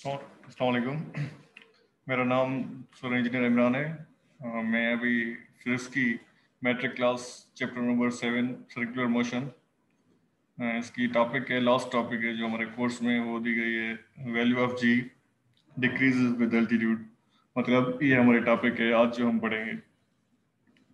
अस्सलाम वालेकुम। मेरा नाम सोलर इंजीनियर इमरान है। मैं अभी फिजिक्स की matric class chapter number 7 circular motion, इसकी टॉपिक है, लास्ट टॉपिक है जो हमारे कोर्स में वो दी गई है, value of G decreases with altitude. मतलब ये हमारे टॉपिक है आज जो हम पढ़ेंगे।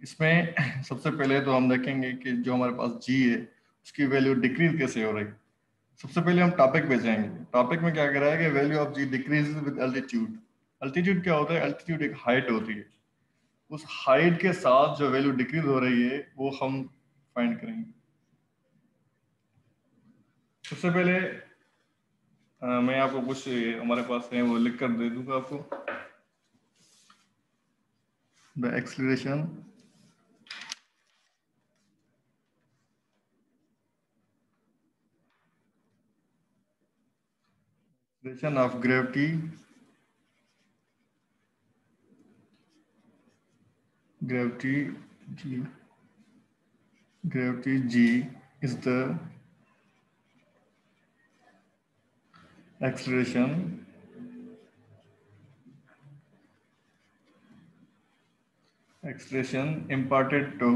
इसमें सबसे पहले तो हम देखेंगे कि जो हमारे पास जी है उसकी वैल्यू डिक्रीज कैसे हो रही है। सबसे पहले हम टॉपिक पे जाएंगे। टॉपिक में क्या कह रहा है कि value of G decrease with altitude. Altitude क्या होता है? अल्टीट्यूड एक हाइट होती है। उस हाइट के साथ जो वैल्यू डिक्रीज हो रही है वो हम फाइंड करेंगे। सबसे पहले मैं आपको कुछ हमारे पास है वो लिख कर दे दूंगा आपको। The acceleration of gravity g gravity g is the acceleration imparted to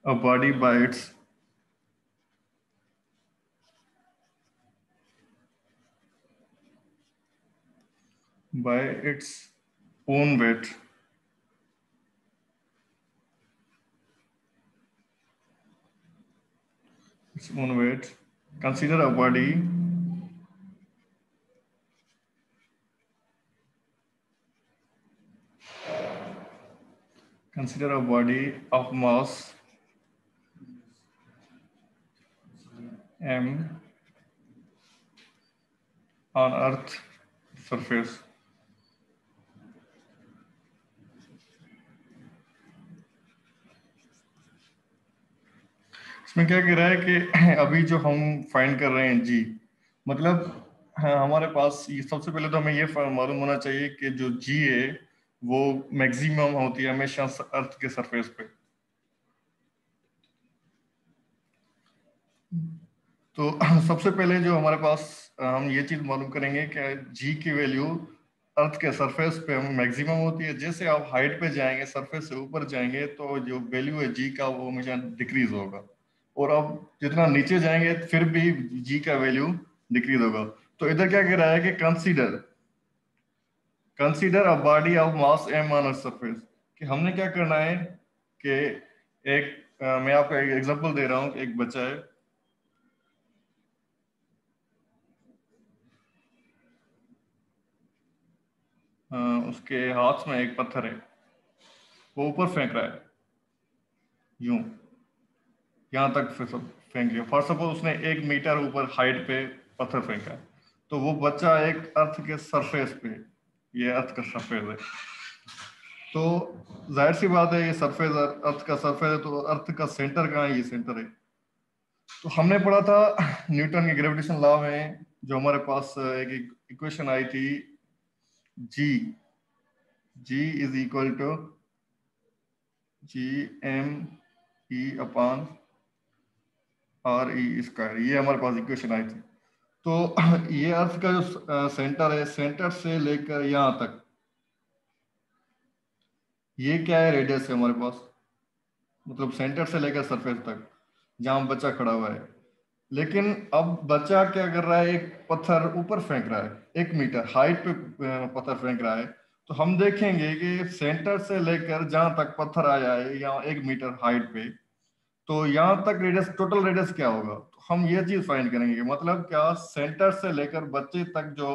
a body by its own weight. Its own weight. Consider a body of mass m on Earth surface. इसमें क्या कह रहा है कि अभी जो हम फाइंड कर रहे हैं जी, मतलब हाँ, हमारे पास ये सबसे पहले तो हमें ये मालूम होना चाहिए कि जो जी है वो मैक्सिमम होती है हमेशा अर्थ के सरफेस पे। तो सबसे पहले जो हमारे पास हम ये चीज मालूम करेंगे कि जी की वैल्यू अर्थ के सरफेस पे मैक्सिमम होती है। जैसे आप हाइट पे जाएंगे, सरफेस से ऊपर जाएंगे, तो जो वैल्यू है जी का वो हमेशा डिक्रीज होगा। और अब जितना नीचे जाएंगे फिर भी जी का वैल्यू डिक्रीज होगा। तो इधर क्या कह रहा है कि consider a body of mass M on earth surface, कि हमने क्या करना है कि एक मैं आपको एक एग्जांपल दे रहा हूँ कि एक बच्चा है, उसके हाथ में एक पत्थर है, वो ऊपर फेंक रहा है, यूं यहाँ तक फेंक लिया। फॉर सपोज उसने 1 मीटर ऊपर हाइट पे पत्थर फेंका है, तो वो बच्चा एक अर्थ के सरफेस पे, ये अर्थ का सरफेस है, तो जाहिर सी बात है ये सरफेस अर्थ का सरफेस है, तो अर्थ का सेंटर कहाँ है? ये सेंटर है। तो हमने पढ़ा था न्यूटन के ग्रेविटेशन लॉ में, जो हमारे पास एक इक्वेशन आई थी, g g is equal to G M E upon R E square, ये हमारे पास इक्वेशन आई थी। तो ये अर्थ का जो सेंटर है, सेंटर से लेकर यहाँ तक, ये क्या है? रेडियस है हमारे पास। मतलब सेंटर से लेकर सरफेस तक जहां बच्चा खड़ा हुआ है। लेकिन अब बच्चा क्या कर रहा है? एक पत्थर ऊपर फेंक रहा है, 1 मीटर हाइट पे पत्थर फेंक रहा है। तो हम देखेंगे कि सेंटर से लेकर जहां तक पत्थर आया है, यहाँ 1 मीटर हाइट पे, तो यहाँ तक रेडियस, टोटल रेडियस क्या होगा? तो हम ये चीज फाइंड करेंगे, मतलब क्या सेंटर से लेकर बच्चे तक जो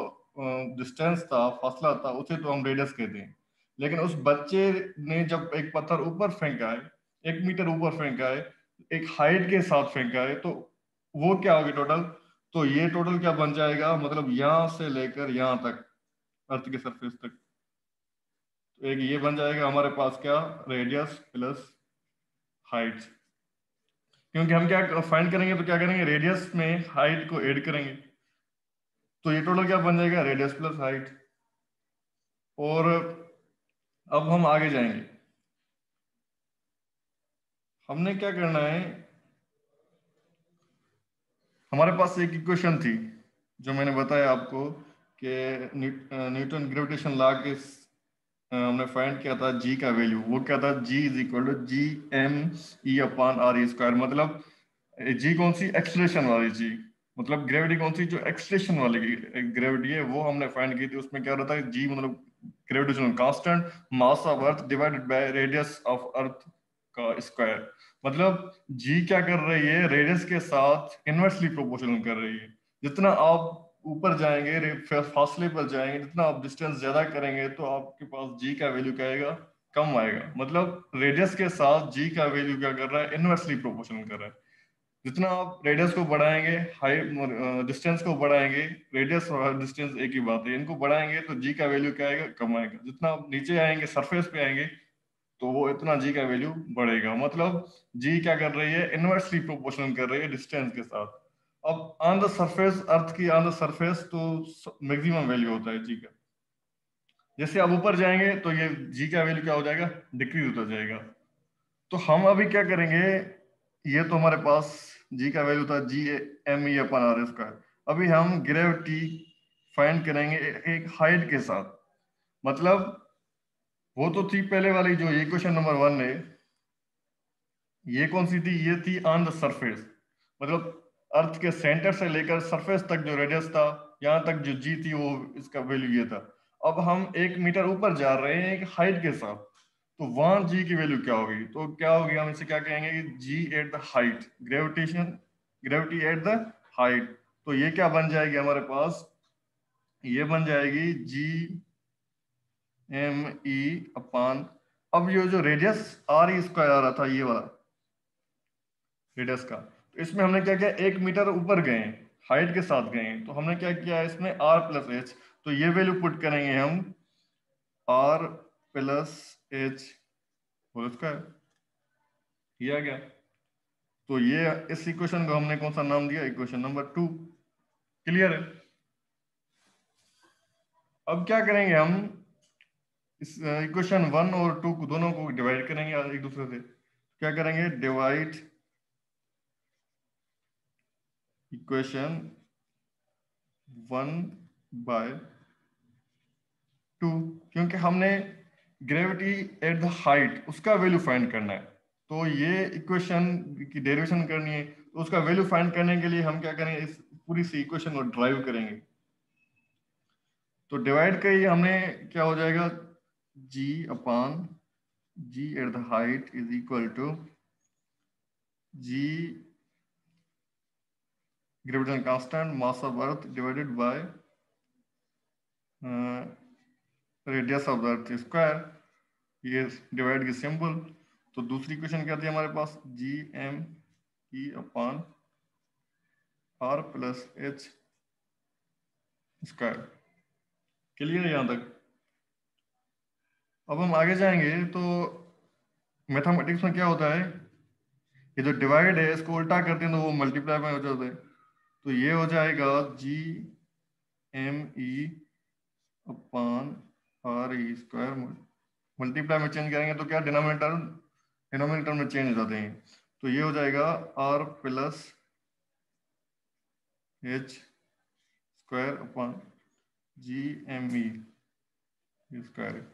डिस्टेंस था, फासला था, उसे तो हम रेडियस कहते हैं। लेकिन उस बच्चे ने जब एक पत्थर ऊपर फेंका है, 1 मीटर ऊपर फेंका है, एक हाइट के साथ फेंका है, तो वो क्या होगी टोटल? तो ये टोटल क्या बन जाएगा? मतलब यहाँ से लेकर यहाँ तक, अर्थ के सरफेस तक, तो एक ये बन जाएगा हमारे पास क्या? Radius plus height. क्योंकि हम क्या फाइंड करेंगे, तो क्या करेंगे? रेडियस में हाइट को ऐड करेंगे, तो ये टोटल क्या बन जाएगा? Radius plus height. और अब हम आगे जाएंगे। हमने क्या करना है, हमारे पास एक इक्वेशन थी जो मैंने बताया आपको कि न्यूटन ग्रेविटेशन लॉ के हमने फाइंड किया था जी का वैल्यू, वो क्या था, g is equal to G M E upon R E square. मतलब जी कौन सी, एक्सलेशन वाली जी, मतलब ग्रेविटी कौन सी, जो एक्सलेशन वाली ग्रेविटी है वो हमने फाइंड की थी। उसमें क्या रहता है, जी मतलब gravitational constant, mass of earth divided by radius of अर्थ का स्क्वायर। मतलब जी क्या कर रही है, रेडियस के साथ इनवर्सली प्रोपोर्शनल कर रही है। जितना आप ऊपर जाएंगे, फासले पर जाएंगे, जितना आप डिस्टेंस ज्यादा करेंगे तो आपके पास जी का वैल्यू क्या आएगा, कम आएगा। मतलब रेडियस के साथ जी का वैल्यू क्या कर रहा है, इनवर्सली प्रोपोर्शनल कर रहा है। जितना आप रेडियस को बढ़ाएंगे, हाई डिस्टेंस को बढ़ाएंगे, रेडियस और डिस्टेंस एक ही बात है, इनको बढ़ाएंगे तो जी का वैल्यू क्या आएगा, कम आएगा। जितना आप नीचे आएंगे, सरफेस पे आएंगे, तो वो इतना जी का वैल्यू बढ़ेगा। मतलब जी क्या कर रही है, इनवर्सली प्रोपोर्शनल कर रही है डिस्टेंस के साथ। अब ऑन द सरफेस, अर्थ की ऑन द सरफेस तो मैक्सिमम वैल्यू होता है जी का। जैसे आप ऊपर जाएंगे तो ये जी का वैल्यू क्या हो जाएगा, डिक्रीज होता जाएगा। तो हम अभी क्या करेंगे, ये तो हमारे पास जी का वैल्यू था G M E upon R square. अभी हम ग्रेविटी फाइंड करेंगे एक हाइट के साथ। मतलब वो तो थी पहले वाली, जो ये क्वेश्चन नंबर 1 है, ये कौन सी थी, ये थी ऑन द सरफेस। मतलब अर्थ के सेंटर से लेकर सरफेस तक जो रेडियस था, यहाँ तक जो जी थी, वो इसका वैल्यू ये था। अब हम 1 मीटर ऊपर जा रहे हैं एक हाइट के साथ, तो वहां जी की वैल्यू क्या होगी, तो क्या होगी, हम इसे क्या कहेंगे कि g at the height, gravitation, gravity at the height. तो ये क्या बन जाएगी हमारे पास, ये बन जाएगी जी एम ई अपान, अब ये जो रेडियस आर ई स्क्वायर आ रहा था, ये वाला रेडियस का, तो इसमें हमने क्या किया, 1 मीटर ऊपर गए, हाइट के साथ गए, तो हमने क्या किया इसमें आर प्लस एच। तो ये वैल्यू पुट करेंगे हम, R plus H whole square, ये आ गया। तो ये इस इक्वेशन को हमने कौन सा नाम दिया, इक्वेशन नंबर 2। क्लियर है। अब क्या करेंगे हम, इस इक्वेशन 1 और 2 को दोनों को डिवाइड करेंगे एक दूसरे से। क्या करेंगे, डिवाइड इक्वेशन 1/2, क्योंकि हमने ग्रेविटी एट द हाइट उसका वैल्यू फाइंड करना है। तो ये इक्वेशन की डेरिवेशन करनी है, तो उसका वैल्यू फाइंड करने के लिए हम क्या करेंगे, इस पूरी सी इक्वेशन को ड्राइव करेंगे। तो डिवाइड करिए, हमने क्या हो जाएगा, g upon g at the height is equal to G gravitation constant mass of earth divided by radius of the earth square, ये डिवाइड की सिंबल। तो दूसरी इक्वेशन क्या थी हमारे पास, G M E upon R plus H square. Clear है यहाँ तक। अब हम आगे जाएंगे तो मैथमेटिक्स में क्या होता है, ये जो डिवाइड है इसको उल्टा करते हैं तो वो मल्टीप्लाई में हो जाता है। तो ये हो जाएगा जी M E upon R E square, multiply में चेंज करेंगे तो क्या, डिनोमिनेटर डिनोमिनेटर में चेंज हो जाते हैं। तो ये हो जाएगा R plus H square upon G M E square.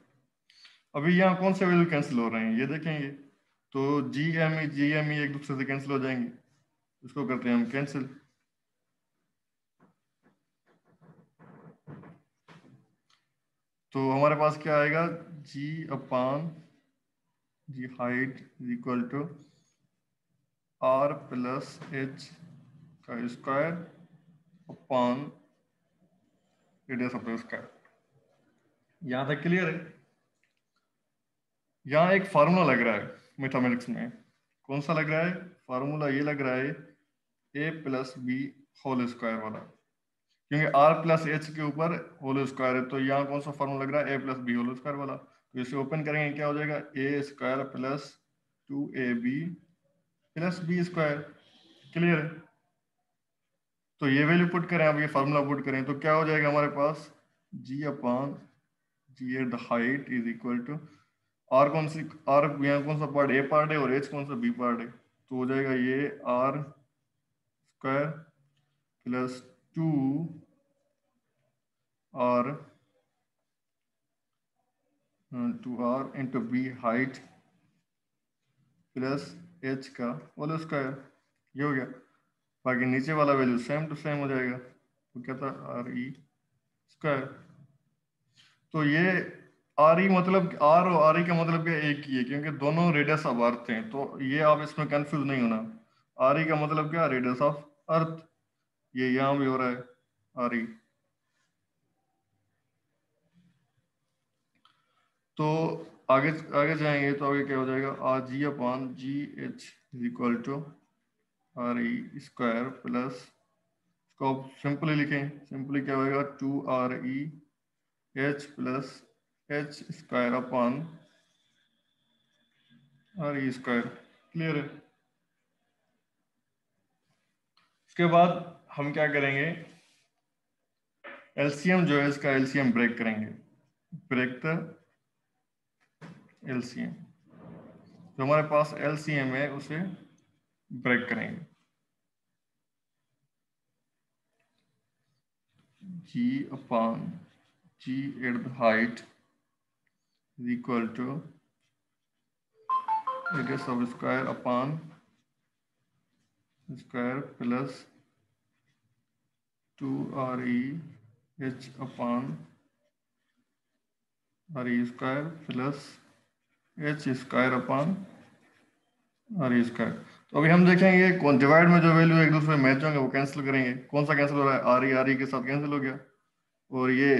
अभी यहाँ कौन से वैल्यू कैंसिल हो रहे हैं ये देखेंगे। तो जी एम ई एक दूसरे से कैंसिल हो जाएंगे, इसको करते हैं हम कैंसिल। तो हमारे पास क्या आएगा, g upon g height is equal to R plus H का square upon radius of the square. यहाँ तक क्लियर है। यहाँ एक फार्मूला लग रहा है मैथमेटिक्स में, कौन सा लग रहा है, फार्मूला ये लग रहा है A plus B whole square वाला, क्योंकि आर प्लस एच के ऊपर होल स्क्वायर है। तो यहाँ कौन सा फार्मूला लग रहा है, A plus B whole square वाला। तो इसे ओपन करेंगे, क्या हो जाएगा, A square plus 2ab plus B square. Clear है। तो ये वैल्यू पुट करें, अब ये फार्मूला पुट करें तो क्या हो जाएगा हमारे पास, g upon g at the height is equal to R कौन सी, आर यहाँ कौन सा पार्ट, ए पार्ट है, और एच कौन सा, बी पार्ट है। तो हो जाएगा ये R square plus 2 R 2 R into B height plus H का होल स्क्वायर। ये हो गया। बाकी नीचे वाला वैल्यू सेम टू सेम हो जाएगा। तो क्या था, आर ई स्क्वायर। तो ये आर ई मतलब, आर और आर ई का मतलब क्या, एक ही है, क्योंकि दोनों रेडियस ऑफ अर्थ हैं। तो ये आप इसमें कंफ्यूज नहीं होना। आर ई का मतलब क्या, रेडियस ऑफ अर्थ। ये यहाँ भी हो रहा है, आर ई। तो आगे आगे जाएंगे तो आगे क्या हो जाएगा, R G upon G H is equal to R E square plus, इसको आप सिंपली लिखें, सिंपली क्या होगा, 2 RE H plus H square upon R E square. Clear है। इसके बाद हम क्या करेंगे, एलसीएम जो है इसका एलसीएम ब्रेक करेंगे। ब्रेक द एलसीएम, जो हमारे पास एलसीएम है उसे ब्रेक करेंगे। G upon g at the height is equal to radius of square upon square plus 2 RE H upon R E square plus H square upon R E square. तो अभी हम देखेंगे कौन डिवाइड में जो वैल्यू एक दूसरे में मैच होंगे वो कैंसिल करेंगे। कौन सा कैंसिल हो रहा है, आर ई के साथ कैंसिल हो गया, और ये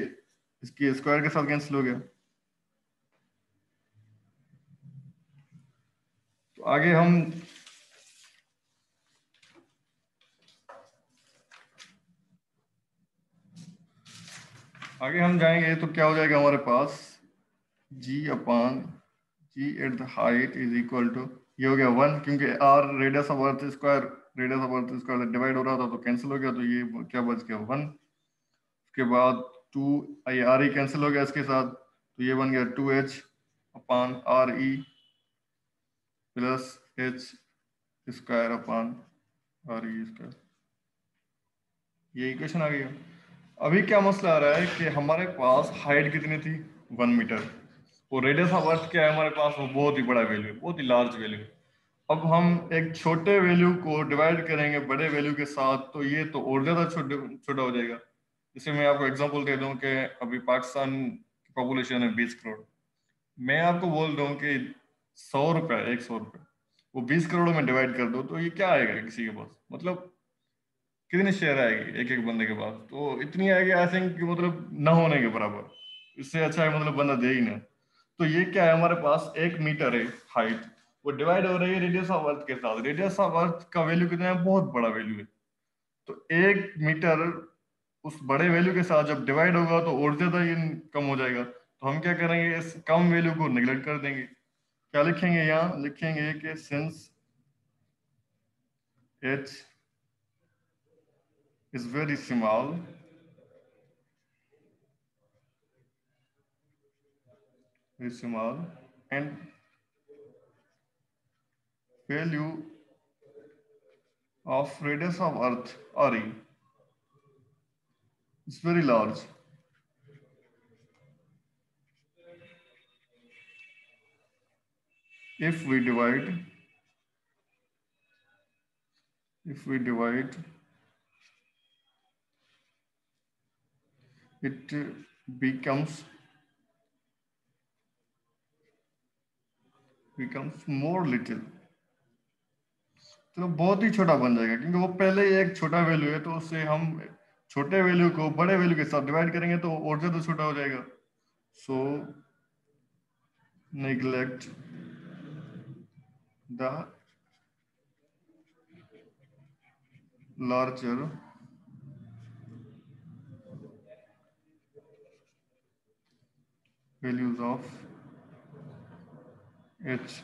इसकी स्क्वायर के साथ कैंसिल हो गया। तो आगे हम जाएंगे तो क्या हो जाएगा हमारे पास, g upon g at the height is equal to, ये हो गया 1, क्योंकि R radius of earth square, radius of earth square divide हो रहा था तो कैंसिल हो गया, तो ये क्या बच गया 1। उसके बाद 2 आई आर ई कैंसिल हो गया इसके साथ, तो ये बन गया 2H upon RE plus H square upon R E square. ये इक्वेशन आ गई। अभी क्या मसला आ रहा है कि हमारे पास हाइट कितनी थी, 1 मीटर, और रेडियस ऑफ अर्थ क्या है हमारे पास, वो बहुत ही बड़ा वैल्यू है, बहुत ही लार्ज वैल्यू है। अब हम एक छोटे वैल्यू को डिवाइड करेंगे बड़े वैल्यू के साथ, तो ये तो और ज्यादा छोटा हो जाएगा। जैसे मैं आपको एग्जांपल दे दूं कि अभी पाकिस्तान की पॉपुलेशन है 20 करोड़। मैं आपको बोल दूं कि 100 रुपये, 100 रुपये वो 20 करोड़ में डिवाइड कर दो, तो ये क्या आएगा किसी के पास, मतलब कितनी शेयर आएगी एक एक बंदे के पास, तो इतनी आएगी आई थिंक, मतलब ना होने के बराबर। इससे अच्छा है मतलब बंदा दे ही ना। तो ये क्या है, हमारे पास 1 मीटर है हाइट, वो डिवाइड हो रही है रेडियस ऑफ अर्थ के साथ। रेडियस ऑफ अर्थ का वैल्यू कितना है, बहुत बड़ा वैल्यू है। तो 1 मीटर उस बड़े वैल्यू के साथ जब डिवाइड होगा तो और ज्यादा ये कम हो जाएगा। तो हम क्या करेंगे, इस कम वैल्यू को निगलेक्ट कर देंगे। क्या लिखेंगे, यहाँ लिखेंगे कि since h is very small, very small, and value of radius of earth RE is very large. If we divide, if we divide it becomes more little, तो बहुत ही छोटा बन जाएगा, क्योंकि वो पहले ही एक छोटा वैल्यू है। तो उससे हम छोटे वैल्यू को बड़े वैल्यू के साथ डिवाइड करेंगे तो और ज्यादा छोटा हो जाएगा। सो neglect the larger values of h।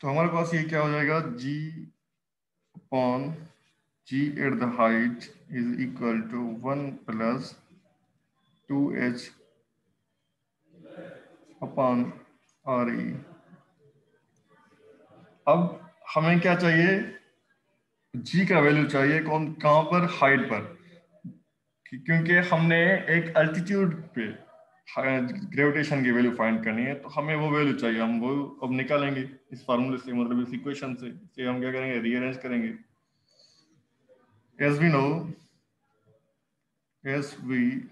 तो हमारे पास ये क्या हो जाएगा, g upon g at the height is equal to 1 plus 2h upon R E. अब हमें क्या चाहिए, जी का वैल्यू चाहिए कौन, कहां पर, हाइट पर, क्योंकि हमने एक अल्टीट्यूड पे ग्रेविटेशन की वैल्यू फाइंड करनी है, तो हमें वो वैल्यू चाहिए, हम वो अब निकालेंगे इस फार्मूले से, मतलब इस इक्वेशन से। इसे हम क्या करेंगे, रीअरेंज करेंगे। as we know as we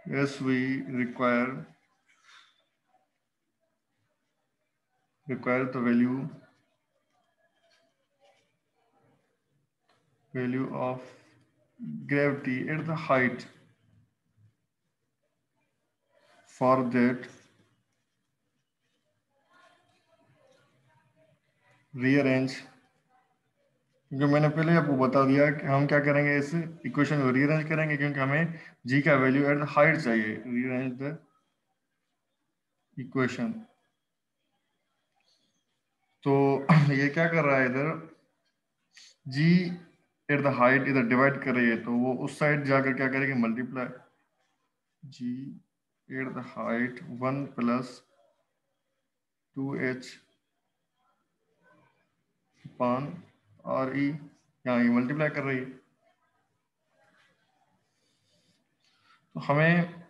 as we require the value of gravity at the height for that rearrange, क्योंकि मैंने पहले आपको बता दिया कि हम क्या करेंगे, इस इक्वेशन को रीअरेंज करेंगे, क्योंकि हमें जी का वैल्यू एट द हाइट चाहिए। Rearrange the equation. तो ये क्या कर रहा है इधर, जी एट द हाइट इधर डिवाइड कर रही है, तो वो उस साइड जाकर क्या करेगी, multiply G at the height 1 plus 2h upon R E, यहाँ ये मल्टीप्लाई कर रही है। तो हमें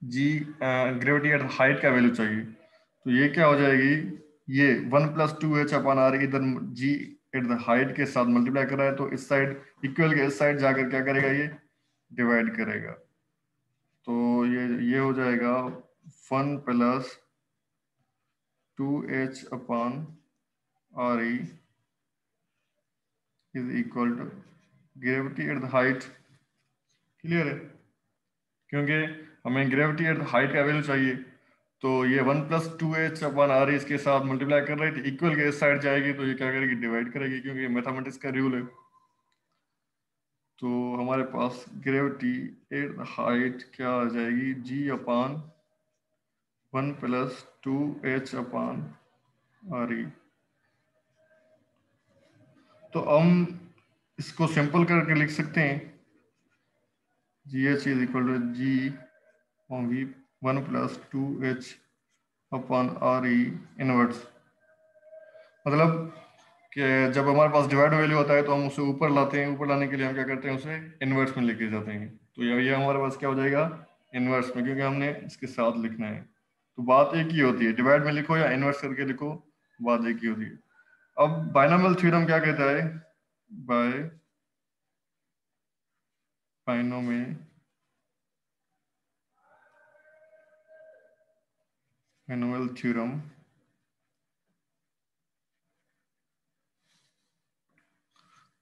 जी ग्रेविटी एट हाइट का वैल्यू चाहिए, तो ये क्या हो जाएगी, ये 1 + 2h अपान आर, इधर जी एट द हाइट के साथ मल्टीप्लाई कर रहा है, तो इस साइड इक्वल के इस साइड जाकर क्या करेगा, ये डिवाइड करेगा। तो ये हो जाएगा 1 + 2h upon R E is equal to gravity at the height. Clear है, क्योंकि हमें ग्रेविटी एट द हाइट का वैल्यू चाहिए, तो ये 1 + 2h अपान आर इसके साथ मल्टीप्लाई कर रही थी, इक्वल के इस साइड जाएगी तो ये क्या करेगी, डिवाइड करेगी, क्योंकि ये मैथमेटिक्स का रूल है। तो हमारे पास ग्रेविटी एट द हाइट क्या आ जाएगी, जी अपान 1 + 2h अपान आर ई। तो हम इसको सिंपल करके लिख सकते हैं, G H is equal to G V 1 + 2h upon R E inverse. मतलब कि जब हमारे पास डिवाइड वैल्यू होता है तो हम उसे ऊपर लाते हैं, ऊपर लाने के लिए हम क्या करते हैं, उसे इनवर्स में लेके जाते हैं। तो ये हमारे पास क्या हो जाएगा, इनवर्स में, क्योंकि हमने इसके साथ लिखना है। तो बात एक ही होती है, डिवाइड में लिखो या इनवर्स करके लिखो, बात एक ही होती है। अब बाइनोमियल थ्योरम क्या कहता है, बाय बाइनोमियल थ्योरम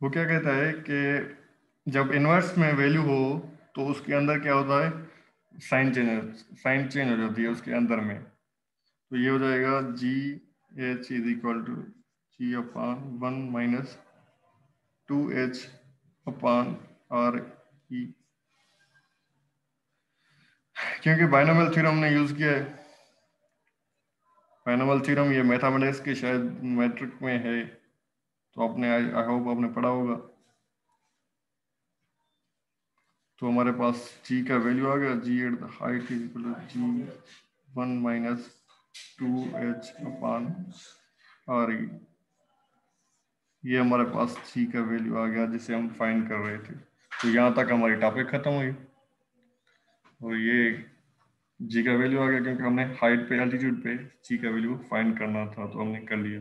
वो क्या कहता है कि जब इनवर्स में वैल्यू हो तो उसके अंदर क्या होता है, साइन चेंज हो जाती है उसके अंदर में। तो ये हो जाएगा G H is equal to G upon 1 - 2h upon R E, क्योंकि बाइनोमियल थ्योरम हमने यूज किया है। बाइनोमियल थ्योरम ये मैथमेटिक्स के शायद मैट्रिक में है, तो आपने आई होप आपने पढ़ा होगा। तो हमारे पास जी का वैल्यू आ गया, g at the height is equal to g 1 - 2h upon R E. ये हमारे पास जी का वैल्यू आ गया जिसे हम फाइंड कर रहे थे। तो यहाँ तक हमारी टॉपिक खत्म हुई, और ये जी का वैल्यू आ गया क्योंकि हमने हाइट पे, एल्टीट्यूड पे जी का वैल्यू फाइंड करना था, तो हमने कर लिया।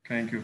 Thank you.